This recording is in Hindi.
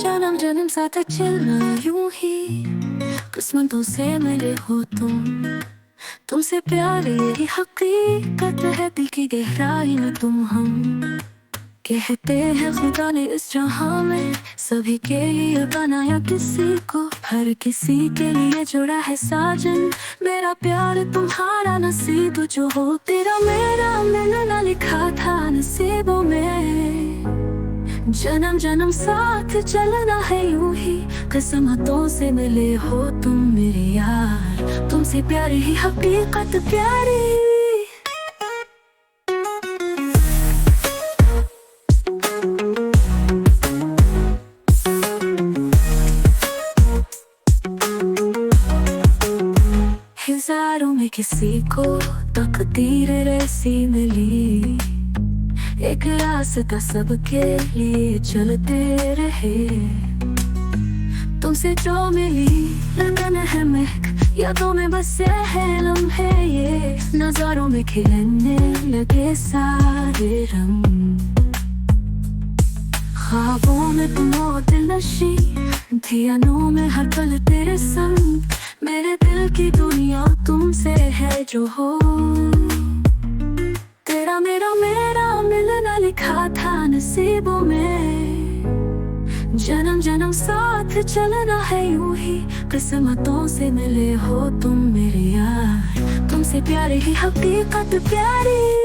जन्म जन्म साथ चलना यूं ही, किस्मतों से मिले हो तुमसे प्यार यही हकीकत है, दिल की गहराई में तुम हम। कहते हैं खुदा ने इस जहां में सभी के लिए बनाया किसी को, हर किसी के लिए जुड़ा है साजन। मेरा प्यार तुम्हारा नसीब जो हो, तेरा मेरा मिलना लिखा था नसीबों में। जन्म जन्म साथ चलना है यूं ही, किस्मतों से मिले हो तुम मेरे यार। तुमसे प्यारी ही हकीकत प्यारी। हजारों में किसी को तकदीर ऐसी मिली, एक रास्ता सबके लिए चलते रहे। तुमसे जो मिली लगन है महक, यादों में बसे है लम्हे ये, नजारों में खिलने लगे सारे रंग। ख्वाबों में तुम हो दिलनशी, धियानों में हर पल तेरे संग। मेरे दिल की दुनिया तुमसे है जो हो, तेरा मेरा मिलना लिखा था नसीबों में। जन्म जन्म साथ चलना है यूं ही, किस्मतों से मिले हो तुम मेरे यार। तुमसे प्यारी ही हकीकत प्यारी।